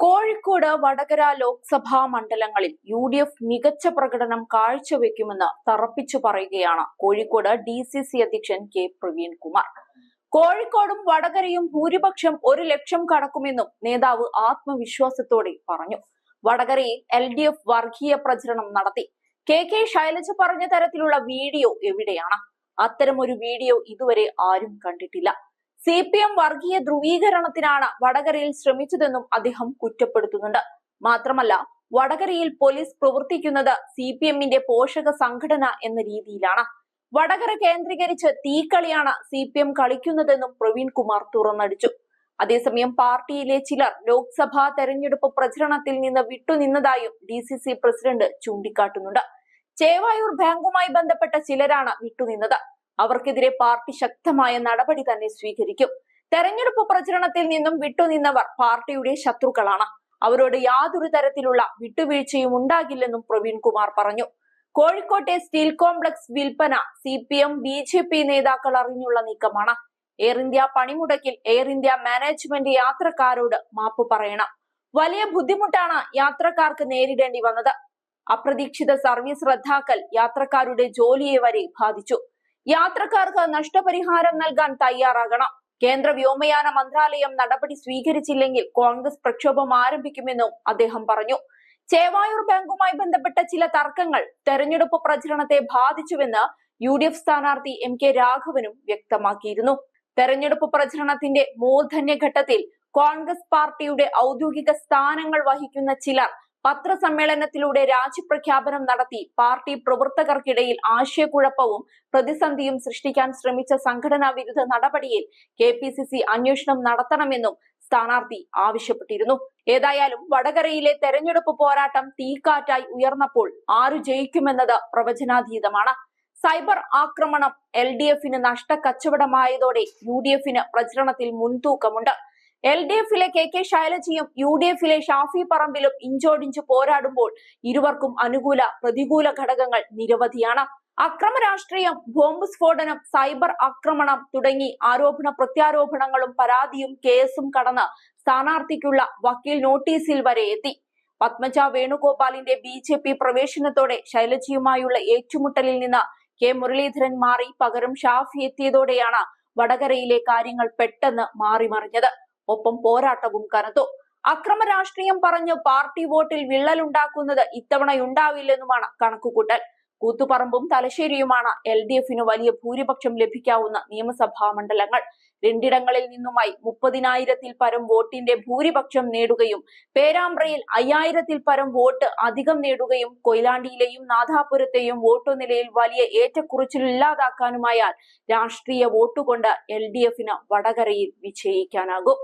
കോഴിക്കോട്, വടകര ലോക്സഭാ മണ്ഡലങ്ങളിൽ UDF മികച്ച പ്രകടനം കാഴ്ചവെക്കുമെന്ന് തറപ്പിച്ചു പറയുകയാണ് കോഴിക്കോട് DCC അധ്യക്ഷൻ കെ പ്രവീൺകുമാർ. കോഴിക്കോടും വടകരയും ഭൂരിപക്ഷം 1 ലക്ഷം കടക്കുമെന്നും നേതാവ് ആത്മവിശ്വാസത്തോടെ പറഞ്ഞു. വടകരയിൽ LDF വർഗീയ പ്രചരണം നടത്തി. KK ശൈലജ പറഞ്ഞ തരത്തിലുള്ള വീഡിയോ എവിടെയാണ്? അത്തരമൊരു വീഡിയോ ഇതുവരെ ആരും കണ്ടിട്ടില്ല. CPM വർഗീയ ധ്രുവീകരണത്തിനാണ് വടകരയിൽ ശ്രമിച്ചതെന്നും അദ്ദേഹം കുറ്റപ്പെടുത്തുന്നുണ്ട്. മാത്രമല്ല, വടകരയിൽ പോലീസ് പ്രവർത്തിക്കുന്നത് CPMന്റെ പോഷക സംഘടന എന്ന രീതിയിലാണ്. വടകര കേന്ദ്രീകരിച്ച് തീക്കളിയാണ് CPM കളിക്കുന്നതെന്നും പ്രവീൺകുമാർ തുറന്നടിച്ചു. അതേസമയം പാർട്ടിയിലെ ചിലർ ലോക്സഭാ തെരഞ്ഞെടുപ്പ് പ്രചരണത്തിൽ നിന്ന് വിട്ടുനിന്നതായും DCC പ്രസിഡന്റ് ചൂണ്ടിക്കാട്ടുന്നുണ്ട്. ചേവായൂർ ബാങ്കുമായി ബന്ധപ്പെട്ട ചിലരാണ് വിട്ടുനിന്നത്. അവർക്കെതിരെ പാർട്ടി ശക്തമായ നടപടി തന്നെ സ്വീകരിക്കും. തെരഞ്ഞെടുപ്പ് പ്രചരണത്തിൽ നിന്നും വിട്ടുനിന്നവർ പാർട്ടിയുടെ ശത്രുക്കളാണ്. അവരോട് യാതൊരു തരത്തിലുള്ള വിട്ടുവീഴ്ചയും ഉണ്ടാകില്ലെന്നും പ്രവീൺകുമാർ പറഞ്ഞു. കോഴിക്കോട്ടെ സ്റ്റീൽ കോംപ്ലക്സ് വിൽപ്പന CPM BJP നേതാക്കൾ അറിഞ്ഞുള്ള നീക്കമാണ്. എയർ ഇന്ത്യ പണിമുടക്കിൽ എയർ ഇന്ത്യ മാനേജ്മെന്റ് യാത്രക്കാരോട് മാപ്പ് പറയണം. വലിയ ബുദ്ധിമുട്ടാണ് യാത്രക്കാർക്ക് നേരിടേണ്ടി വന്നത്. അപ്രതീക്ഷിത സർവീസ് റദ്ദാക്കൽ യാത്രക്കാരുടെ ജോലിയെ വരെ ബാധിച്ചു. യാത്രക്കാർക്ക് നഷ്ടപരിഹാരം നൽകാൻ തയ്യാറാകണം. കേന്ദ്ര വ്യോമയാന മന്ത്രാലയം നടപടി സ്വീകരിച്ചില്ലെങ്കിൽ കോൺഗ്രസ് പ്രക്ഷോഭം ആരംഭിക്കുമെന്നും അദ്ദേഹം പറഞ്ഞു. ചേവായൂർ ബാങ്കുമായി ബന്ധപ്പെട്ട ചില തർക്കങ്ങൾ തെരഞ്ഞെടുപ്പ് പ്രചരണത്തെ ബാധിച്ചുവെന്ന് UDF സ്ഥാനാർത്ഥി MK രാഘവനും വ്യക്തമാക്കിയിരുന്നു. തെരഞ്ഞെടുപ്പ് പ്രചരണത്തിന്റെ മൂർധന്യഘട്ടത്തിൽ കോൺഗ്രസ് പാർട്ടിയുടെ ഔദ്യോഗിക സ്ഥാനങ്ങൾ വഹിക്കുന്ന ചിലർ പത്രസമ്മേളനത്തിലൂടെ രാജിപ്രഖ്യാപനം നടത്തി പാർട്ടി പ്രവർത്തകർക്കിടയിൽ ആശയക്കുഴപ്പവും പ്രതിസന്ധിയും സൃഷ്ടിക്കാൻ ശ്രമിച്ച സംഘടനാ വിരുദ്ധ നടപടിയിൽ KPCC അന്വേഷണം നടത്തണമെന്നും സ്ഥാനാർത്ഥി ആവശ്യപ്പെട്ടിരുന്നു. ഏതായാലും വടകരയിലെ തെരഞ്ഞെടുപ്പ് പോരാട്ടം തീക്കാറ്റായി ഉയർന്നപ്പോൾ ആരു ജയിക്കുമെന്നത് പ്രവചനാതീതമാണ്. സൈബർ ആക്രമണം LDFന് നഷ്ടക്കച്ചവടമായതോടെ UDFന് പ്രചരണത്തിൽ മുൻതൂക്കമുണ്ട്. LDFിലെ KK ശൈലജയും UDFിലെ ഷാഫി പറമ്പിലും ഇഞ്ചോടിഞ്ച് പോരാടുമ്പോൾ ഇരുവർക്കും അനുകൂല പ്രതികൂല ഘടകങ്ങൾ നിരവധിയാണ്. അക്രമ രാഷ്ട്രീയം, ബോംബ് സ്ഫോടനം, സൈബർ ആക്രമണം തുടങ്ങി ആരോപണ പ്രത്യാരോപണങ്ങളും പരാതിയും കേസും കടന്ന് സ്ഥാനാർത്ഥിക്കുള്ള വക്കീൽ നോട്ടീസിൽ വരെ എത്തി. പത്മജ വേണുഗോപാലിന്റെ BJP പ്രവേശനത്തോടെ ശൈലജയുമായുള്ള ഏറ്റുമുട്ടലിൽ നിന്ന് K മുരളീധരൻ മാറി പകരം ഷാഫി എത്തിയതോടെയാണ് വടകരയിലെ കാര്യങ്ങൾ പെട്ടെന്ന് മാറിമറിഞ്ഞത്. ഒപ്പം പോരാട്ടവും കനത്തു. അക്രമ രാഷ്ട്രീയം പറഞ്ഞ് പാർട്ടി വോട്ടിൽ വിള്ളലുണ്ടാക്കുന്നത് ഇത്തവണയുണ്ടാവില്ലെന്നുമാണ് കണക്കുകൂട്ടൽ. കൂത്തുപറമ്പും തലശ്ശേരിയുമാണ് LDFന് വലിയ ഭൂരിപക്ഷം ലഭിക്കാവുന്ന നിയമസഭാ മണ്ഡലങ്ങൾ. രണ്ടിടങ്ങളിൽ നിന്നുമായി 30,000-ൽ പരം വോട്ടിന്റെ ഭൂരിപക്ഷം നേടുകയും പേരാമ്പ്രയിൽ 5,000-ൽ പരം വോട്ട് അധികം നേടുകയും കൊയിലാണ്ടിയിലെയും നാദാപുരത്തെയും വോട്ടുനിലയിൽ വലിയ ഏറ്റക്കുറച്ചിൽ ഇല്ലാതാക്കാനുമായാൽ രാഷ്ട്രീയ വോട്ടുകൊണ്ട് LDFന് വടകരയിൽ വിജയിക്കാനാകും.